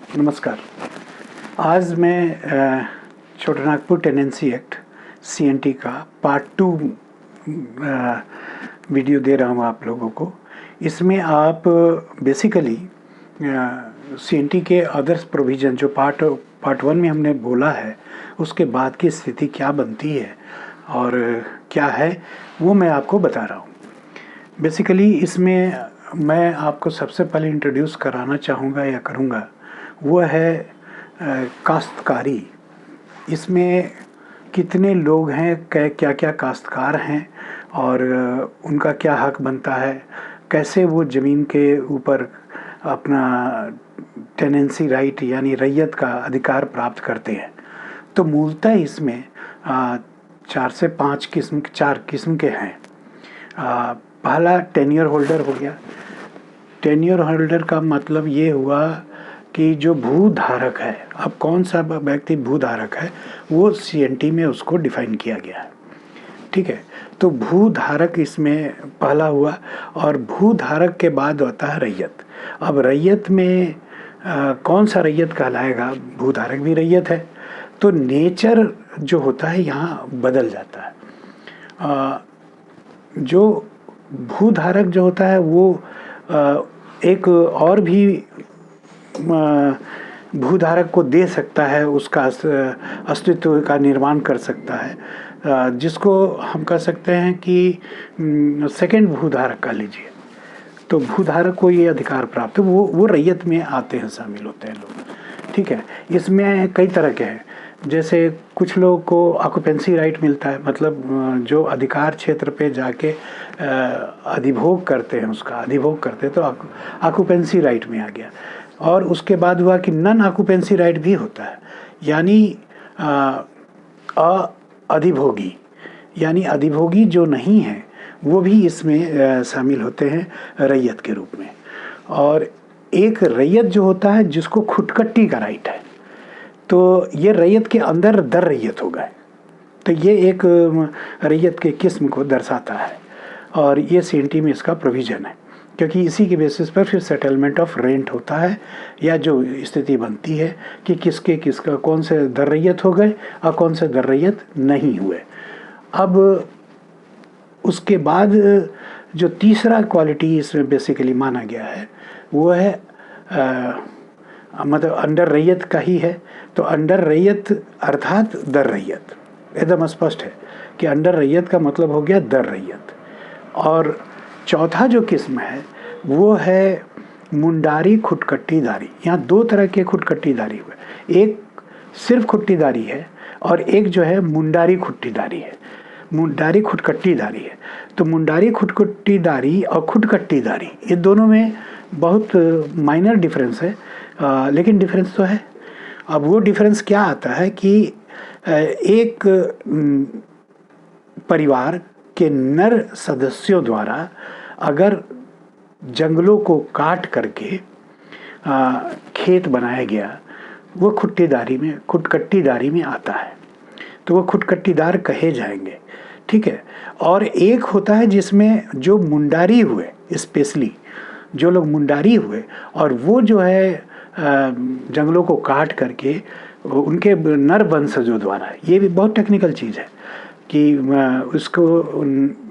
नमस्कार। आज मैं छोटानागपुर टेनेंसी एक्ट CNT का पार्ट 2 वीडियो दे रहा हूँ आप लोगों को। इसमें आप बेसिकली CNT के अदर्स प्रोविज़न जो पार्ट 1 में हमने बोला है उसके बाद की स्थिति क्या बनती है और क्या है वो मैं आपको बता रहा हूँ। बेसिकली इसमें मैं आपको सबसे पहले इंट्रोड्यूस कराना चाहूँगा या करूँगा वो है काश्तकारी। इसमें कितने लोग हैं, क्या क्या काश्तकार हैं और उनका क्या हक बनता है, कैसे वो ज़मीन के ऊपर अपना टेनेंसी राइट यानी रैयत का अधिकार प्राप्त करते हैं। तो मूलतः इसमें 4 से 5 4 किस्म के हैं। पहला टेन्योर होल्डर हो गया। टेन्योर होल्डर का मतलब ये हुआ कि जो भूधारक है, अब कौन सा व्यक्ति भूधारक है वो CNT में उसको डिफाइन किया गया है। ठीक है, तो भूधारक इसमें पहला हुआ और भूधारक के बाद होता है रैयत। अब रैयत में कौन सा रैयत कहलाएगा? भूधारक भी रैयत है। तो नेचर जो होता है यहाँ बदल जाता है। जो भूधारक जो होता है वो एक और भी भूधारक को दे सकता है, उसका अस्तित्व का निर्माण कर सकता है, जिसको हम कह सकते हैं कि सेकंड भूधारक कह लीजिए। तो भूधारक को ये अधिकार प्राप्त है, वो रैयत में आते हैं, शामिल होते हैं लोग। ठीक है, इसमें कई तरह के हैं। जैसे कुछ लोगों को ऑक्यूपेंसी राइट मिलता है, मतलब जो अधिकार क्षेत्र पे जाके अधिभोग करते हैं, उसका अधिभोग करते हैं, तो ऑक्यूपेंसी राइट में आ गया। और उसके बाद हुआ कि नॉन ऑक्यूपेंसी राइट भी होता है, यानी अधिभोगी, यानी अधिभोगी जो नहीं है वो भी इसमें शामिल होते हैं रैयत के रूप में। और एक रैयत जो होता है जिसको खुदकट्टी का राइट है, तो ये रैयत के अंदर दर रैयत हो गए, तो ये एक रैयत के किस्म को दर्शाता है और ये CNT में इसका प्रोविज़न है, क्योंकि इसी के बेसिस पर फिर सेटलमेंट ऑफ रेंट होता है, या जो स्थिति बनती है कि किसका कौन से दर रैयत हो गए और कौन से दर रैयत नहीं हुए। अब उसके बाद जो तीसरा क्वालिटी इसमें बेसिकली माना गया है वो है मतलब अंडर रैयत का ही है। तो अंडर रैयत अर्थात दर रैयत, एकदम स्पष्ट है कि अंडर रैयत का मतलब हो गया दर रैयत। और चौथा जो किस्म है वो है मुंडारी खुदकट्टीदारी। यहाँ दो तरह के खुदकट्टीदारी हुए, एक सिर्फ खुट्टीदारी है और एक जो है मुंडारी खुट्टीदारी है। मुंडारी खुदकट्टीदारी है। तो मुंडारी खुदकट्टीदारी और खुदकट्टीदारी ये दोनों में बहुत माइनर डिफरेंस है, लेकिन डिफरेंस तो है। अब वो डिफरेंस क्या आता है कि एक परिवार के नर सदस्यों द्वारा अगर जंगलों को काट करके खेत बनाया गया, वो खुदकट्टीदारी में आता है, तो वो खुदकट्टीदार कहे जाएंगे। ठीक है। और एक होता है जिसमें जो मुंडारी हुए, स्पेशली जो लोग मुंडारी हुए और वो जो है जंगलों को काट करके उनके नर वंशजों द्वारा, ये भी बहुत टेक्निकल चीज़ है कि उसको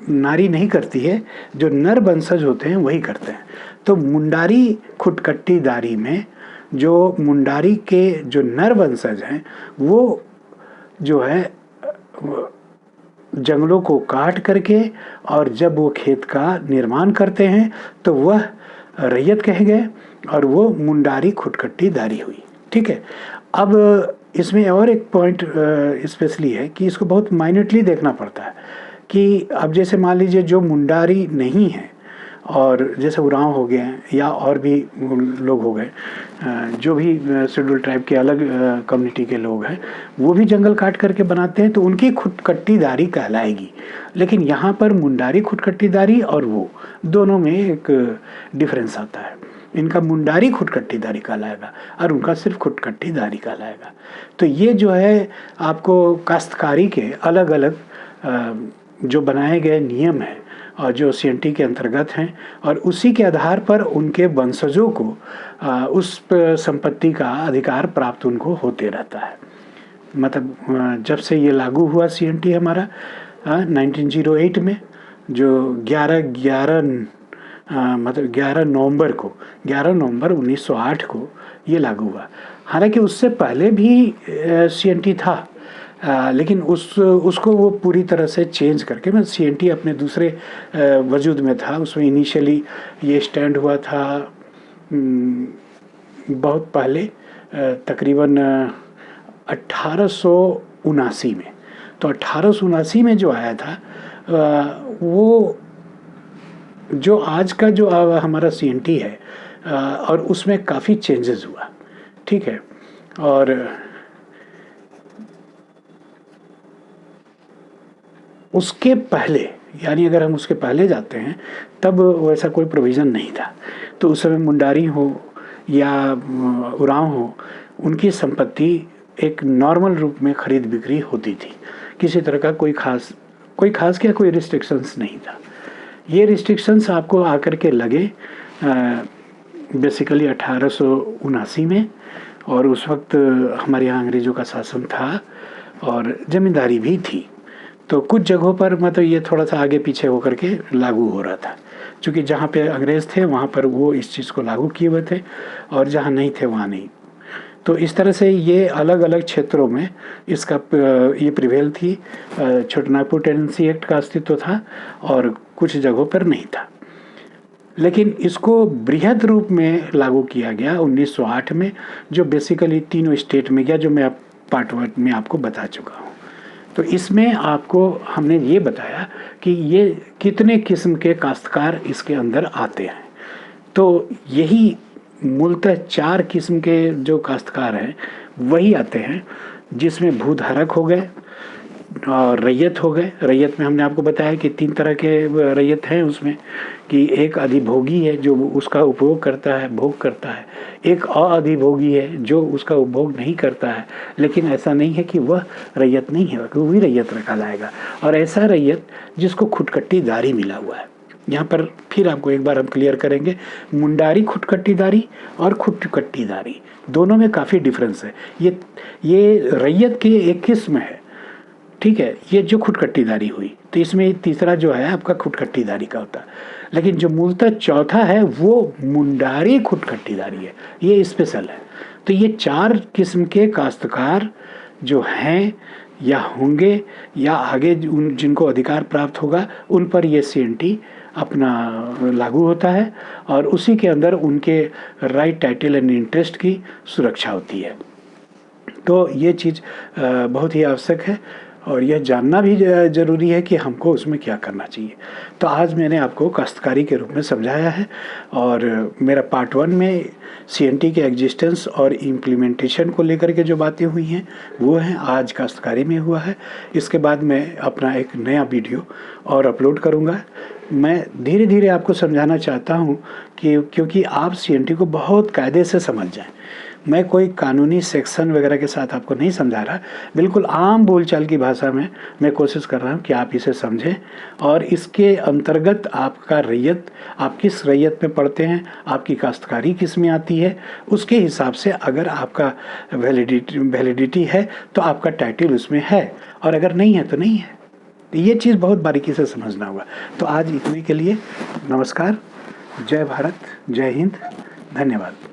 नारी नहीं करती है, जो नर वंशज होते हैं वही करते हैं। तो मुंडारी खुदकट्टीदारी में जो मुंडारी के जो नर वंशज हैं वो जो है जंगलों को काट करके और जब वो खेत का निर्माण करते हैं तो वह रैयत कहे गए और वो मुंडारी खुदकट्टीदारी हुई। ठीक है। अब इसमें और एक पॉइंट स्पेशली है कि इसको बहुत माइन्यूटली देखना पड़ता है कि अब जैसे मान लीजिए जो मुंडारी नहीं है और जैसे उरांव हो गए हैं या और भी लोग हो गए, जो भी शेड्यूल ट्राइब के अलग कम्युनिटी के लोग हैं, वो भी जंगल काट करके बनाते हैं, तो उनकी खुदकट्टीदारी कहलाएगी। लेकिन यहाँ पर मुंडारी खुदकट्टीदारी और वो दोनों में एक डिफरेंस आता है। इनका मुंडारी खुदकट्टीदारी कहलाएगा और उनका सिर्फ खुदकट्टीदारी कहलाएगा। तो ये जो है आपको काश्तकारी के अलग अलग जो बनाए गए नियम हैं और जो सीएनटी के अंतर्गत हैं, और उसी के आधार पर उनके वंशजों को उस संपत्ति का अधिकार प्राप्त उनको होते रहता है। मतलब जब से ये लागू हुआ सीएनटी हमारा 1908 में, जो 11 नवंबर 1908 को ये लागू हुआ। हालांकि उससे पहले भी सीएनटी था, लेकिन उसको वो पूरी तरह से चेंज करके, मैं सीएनटी अपने दूसरे वजूद में था, उसमें इनिशियली ये स्टैंड हुआ था बहुत पहले, तकरीबन 1879 में। तो 1879 में जो आया था वो जो आज का जो हमारा सीएनटी है, और उसमें काफ़ी चेंजेस हुआ, ठीक है। और उसके पहले, यानी अगर हम उसके पहले जाते हैं, तब वैसा कोई प्रोविज़न नहीं था। तो उस समय मुंडारी हो या उरांव हो, उनकी संपत्ति एक नॉर्मल रूप में खरीद बिक्री होती थी। किसी तरह का कोई खास क्या कोई रिस्ट्रिक्शंस नहीं था। ये रिस्ट्रिक्शंस आपको आकर के लगे बेसिकली 1879 में, और उस वक्त हमारे यहाँ अंग्रेज़ों का शासन था और ज़मींदारी भी थी। तो कुछ जगहों पर मतलब ये थोड़ा सा आगे पीछे होकर के लागू हो रहा था, क्योंकि जहाँ पे अंग्रेज़ थे वहाँ पर वो इस चीज़ को लागू किए हुए थे, और जहाँ नहीं थे वहाँ नहीं। तो इस तरह से ये अलग अलग क्षेत्रों में इसका ये प्रिवेल थी। छोटानागपुर टेनेंसी एक्ट का अस्तित्व था और कुछ जगहों पर नहीं था, लेकिन इसको बृहद रूप में लागू किया गया 1908 में, जो बेसिकली तीनों स्टेट में गया, जो मैं पार्ट 1 में आपको बता चुका हूँ। तो इसमें आपको हमने ये बताया कि ये कितने किस्म के काश्तकार इसके अंदर आते हैं। तो यही मूलतः 4 किस्म के जो काश्तकार हैं वही आते हैं, जिसमें भूधारक हो गए और रैयत हो गए। रैयत में हमने आपको बताया कि 3 तरह के रैयत हैं उसमें, कि एक अधिभोगी है जो उसका उपभोग करता है, भोग करता है। एक अअधिभोगी है जो उसका उपभोग नहीं करता है, लेकिन ऐसा नहीं है कि वह रैयत नहीं है, वो भी रैयत रखा जाएगा। और ऐसा रैयत जिसको खुटकट्टीदारी मिला हुआ है। यहाँ पर फिर आपको एक बार हम क्लियर करेंगे, मुंडारी खुटकट्टीदारी और खुटकट्टीदारी दोनों में काफ़ी डिफरेंस है। ये रैयत की एक किस्म है, ठीक है, ये जो खुटकट्टीदारी हुई। तो इसमें तीसरा जो है आपका खुटकट्टीदारी का होता है, लेकिन जो मूलतः चौथा है वो मुंडारी खुटकट्टीदारी है, ये स्पेशल है। तो ये 4 किस्म के काश्तकार जो हैं या होंगे या आगे जिनको अधिकार प्राप्त होगा, उन पर ये सीएनटी अपना लागू होता है, और उसी के अंदर उनके राइट, टाइटल एंड इंटरेस्ट की सुरक्षा होती है। तो ये चीज़ बहुत ही आवश्यक है, और यह जानना भी ज़रूरी है कि हमको उसमें क्या करना चाहिए। तो आज मैंने आपको काश्तकारी के रूप में समझाया है, और मेरा पार्ट 1 में सीएनटी के एग्जिस्टेंस और इम्प्लीमेंटेशन को लेकर के जो बातें हुई हैं वो हैं, आज काश्तकारी में हुआ है। इसके बाद मैं अपना एक नया वीडियो और अपलोड करूँगा। मैं धीरे धीरे आपको समझाना चाहता हूँ कि क्योंकि आप सीएनटी को बहुत कायदे से समझ जाएं। मैं कोई कानूनी सेक्शन वगैरह के साथ आपको नहीं समझा रहा, बिल्कुल आम बोलचाल की भाषा में मैं कोशिश कर रहा हूँ कि आप इसे समझें, और इसके अंतर्गत आपका रैयत, आप किस रैयत में पढ़ते हैं, आपकी काश्तकारी किस में आती है, उसके हिसाब से अगर आपका वैलिडिटी है तो आपका टाइटल उसमें है, और अगर नहीं है तो नहीं है। ये चीज़ बहुत बारीकी से समझना होगा। तो आज इतने के लिए नमस्कार, जय भारत, जय हिंद, धन्यवाद।